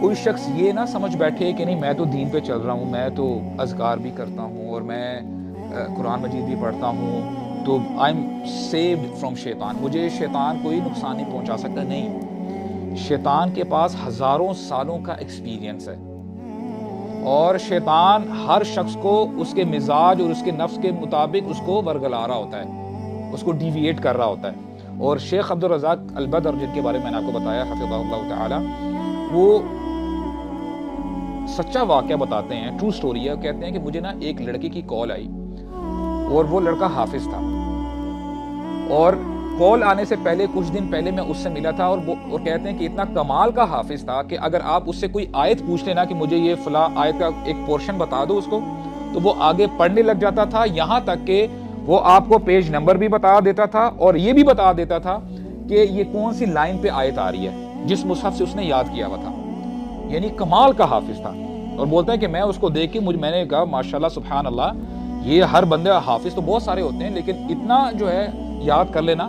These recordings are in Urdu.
کوئی شخص یہ نہ سمجھ بیٹھے کہ نہیں میں تو دین پہ چل رہا ہوں، میں تو اذکار بھی کرتا ہوں اور میں قرآن مجید بھی پڑھتا ہوں تو آئی ایم سیوڈ فرام شیطان، مجھے شیطان کوئی نقصان نہیں پہنچا سکتا. نہیں، شیطان کے پاس ہزاروں سالوں کا ایکسپیرینس ہے، اور شیطان ہر شخص کو اس کے مزاج اور اس کے نفس کے مطابق اس کو ورگلا رہا ہوتا ہے، اس کو ڈیویٹ کر رہا ہوتا ہے. اور شیخ عبدالرزاق البدر جن کے بارے میں نے آپ کو بتایا حفظہ اللہ تعالی، وہ سچا واقعہ بتاتے ہیں، ٹرو سٹوری ہے. کہتے ہیں کہ مجھے نا ایک لڑکے کی کال آئی اور وہ لڑکا حافظ تھا، اور کال آنے سے پہلے کچھ دن پہلے میں اس سے ملا تھا، اور کہتے ہیں کہ اتنا کمال کا حافظ تھا کہ اگر آپ اس سے کوئی آیت پوچھ لینا کہ مجھے یہ فلاں آیت کا ایک پورشن بتا دو اس کو، تو وہ آگے پڑھنے لگ جاتا تھا، یہاں تک کہ وہ آپ کو پیج نمبر بھی بتا دیتا تھا اور یہ بھی بتا دیتا تھا کہ یہ کون سی لائن پہ آیت آ رہی ہے جس مصحف سے اس نے یاد کیا ہوا تھا. یعنی کمال کا حافظ تھا. اور بولتا ہے کہ میں اس کو دیکھ کے میں نے کہا ماشاءاللہ سبحان اللہ، یہ ہر بندے حافظ تو بہت سارے ہوتے ہیں لیکن اتنا جو ہے یاد کر لینا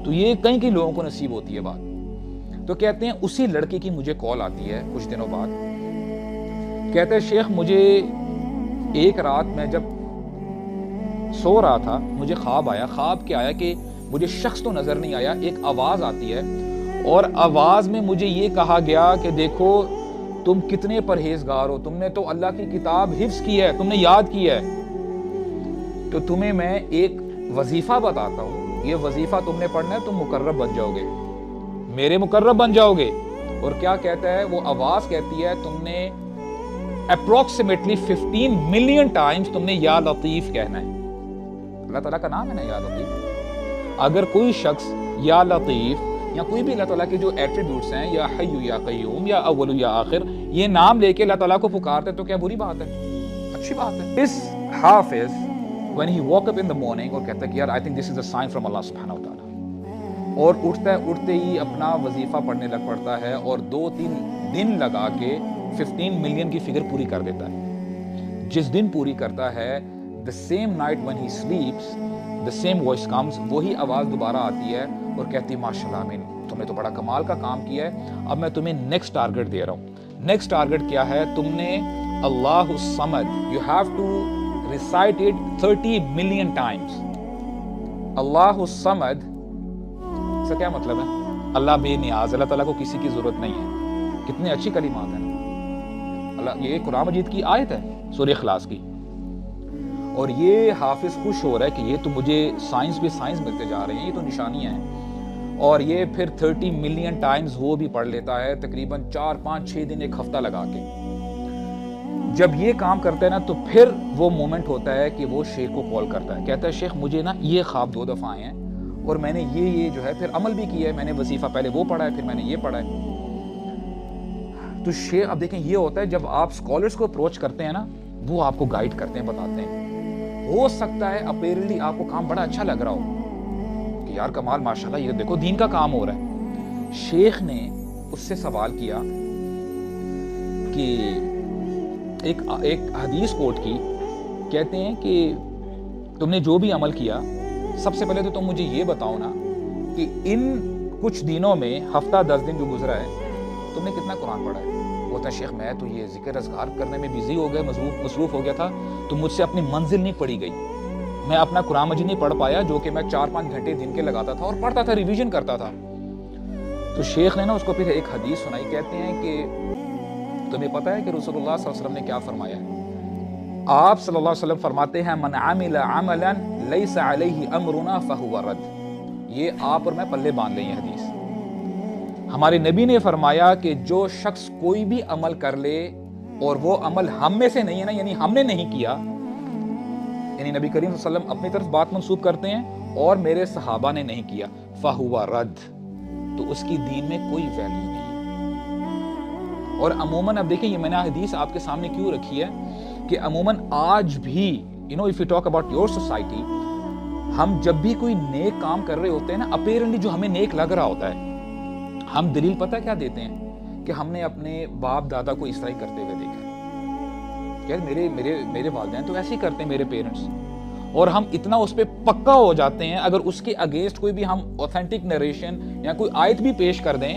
تو یہ کئی لوگوں کو نصیب ہوتی ہے بات. تو کہتے ہیں اسی لڑکے کی مجھے کال آتی ہے کچھ دنوں بعد، کہتے ہیں شیخ مجھے ایک رات میں جب سو رہا تھا مجھے خواب آیا. خواب کیا آیا کہ مجھے شخص تو نظر نہیں آیا، ایک آواز آتی ہے اور آواز میں مجھے یہ کہا گیا کہ دیکھو تم کتنے پرہیزگار ہو، تم نے تو اللہ کی کتاب حفظ کی ہے، تم نے یاد کی ہے، تو تمہیں میں ایک وظیفہ بتاتا ہوں، یہ وظیفہ تم نے پڑھنا ہے، تم مقرب بن جاؤ گے، میرے مقرب بن جاؤ گے. اور کیا کہتا ہے وہ آواز کہتی ہے تم نے اپروکسیمیٹلی 15 ملین ٹائمز تم نے یا لطیف کہنا ہے. اللہ تعالیٰ کا نام ہے نا یا لطیف. اگر کوئی شخص یا لطیف یا کوئی بھی اللہ تعالیٰ کے جو ایٹریبیوٹس ہیں، یا حی یا قیوم یا اول یا آخر، یہ نام لے کے اللہ تعالیٰ کو پکارتے تو کیا بری بات ہے؟ اچھی بات ہے. اس حافظ when he woke up in the morning اور کہتا ہے کہ یار I think this is a sign from Allah سبحانہ و تعالیٰ، اور اٹھتے ہی اپنا وظیفہ پڑھنے لگ پڑتا ہے اور 2-3 دن لگا کے 15 ملین کی فگر پوری کر دیتا ہے. جس دن پوری کرتا ہے the same night when he sleeps the same voice comes، وہی آواز دوبارہ آتی ہے اور کہتی ہے ماشاءاللہ امین، تم نے تو بڑا کمال کا کام کیا ہے، اب میں تمہیں نیکسٹ ٹارگٹ دے رہا ہوں. نیکسٹ ٹارگٹ کیا ہے؟ تم نے اللہ الصمد، you have to recite it 30 million times. اللہ الصمد اس کا کیا مطلب ہے؟ اللہ بے نیاز، اللہ تعالیٰ کو کسی کی ضرورت نہیں ہے. کتنی اچھی کلمات ہیں اللہ. یہ قرآن مجید کی آیت ہے سورہ اخلاص کی، اور یہ حافظ خوش ہو رہا ہے کہ یہ تو مجھے سائنس پہ سائنس ملتے جا رہے ہیں، یہ تو نشانیاں ہیں. اور یہ پھر 30 ملین ٹائمز وہ بھی پڑھ لیتا ہے، تقریباً 4-5-6 دن، ایک ہفتہ لگا کے. جب یہ کام کرتا ہے نا تو پھر وہ مومنٹ ہوتا ہے کہ وہ شیخ کو کال کرتا ہے، کہتا ہے شیخ مجھے نا یہ خواب 2 دفعہ آئے ہیں اور میں نے یہ جو ہے پھر عمل بھی کیا ہے، میں نے وظیفہ پہلے وہ پڑھا ہے، پھر میں نے یہ پڑھا ہے. تو شیخ اب دیکھیں یہ ہوتا ہے جب آپ اسکالرس کو اپروچ کرتے ہیں نا، وہ آپ کو گائیڈ کرتے ہیں، بتاتے ہیں. ہو سکتا ہے اپیرنٹلی آپ کو کام بڑا اچھا لگ رہا ہو کہ یار کمال ماشاءاللہ یہ دیکھو دین کا کام ہو رہا ہے. شیخ نے اس سے سوال کیا کہ ایک حدیث کوٹ کی، کہتے ہیں کہ تم نے جو بھی عمل کیا سب سے پہلے تو تم مجھے یہ بتاؤ نا کہ ان کچھ دنوں میں، ہفتہ 10 دن جو گزرا ہے، تم نے کتنا قرآن پڑھا ہے؟ بولتا ہے شیخ میں تو یہ ذکر اذکار کرنے میں بزی ہو گیا، مصروف ہو گیا تھا، تو مجھ سے اپنی منزل نہیں پڑھی گئی، میں اپنا قرآن مجید نہیں پڑھ پایا جو کہ میں 4-5 گھنٹے دن کے لگاتا تھا اور پڑھتا تھا، ریویژن کرتا تھا. تو شیخ نے نا اس کو پھر ایک حدیث سنائی. کہتے ہیں کہ تمہیں پتہ ہے کہ رسول اللہ صلی اللہ علیہ وسلم نے کیا فرمایا ہے؟ آپ صلی اللہ علیہ وسلم فرماتے ہیں من عمل عملا لیس علیہ امرنا فہو رد. یہ آپ اور میں پلے باندھ لیں یہ حدیث. ہمارے نبی نے فرمایا کہ جو شخص کوئی بھی عمل کر لے اور وہ عمل ہم میں سے نہیں ہے نا، یعنی ہم نے نہیں کیا، یعنی نبی کریم صلی اللہ علیہ وسلم اپنی طرف بات منسوب کرتے ہیں اور میرے صحابہ نے نہیں کیا، فہو رد، تو اس کی دین میں کوئی ویلیو نہیں. اور عموماً اب دیکھیں یہ میں نے حدیث آپ کے سامنے کیوں رکھی ہے کہ عموماً آج بھی if you talk about your society، ہم جب بھی کوئی نیک کام کر رہے ہوتے ہیں نا، اپیرنٹلی جو ہمیں نیک لگ رہا ہوتا ہے، ہم دلیل پتہ کیا دیتے ہیں کہ ہم نے اپنے باپ دادا کو اس طرح ہی کرتے ہوئے دیکھا ہے، میرے والدین تو ایسے ہی کرتے ہیں، میرے پیرنٹس، اور ہم اتنا اس پہ پکا ہو جاتے ہیں اگر اس کے اگینسٹ کوئی بھی ہم اوتھینٹک نریشن یا کوئی آیت بھی پیش کر دیں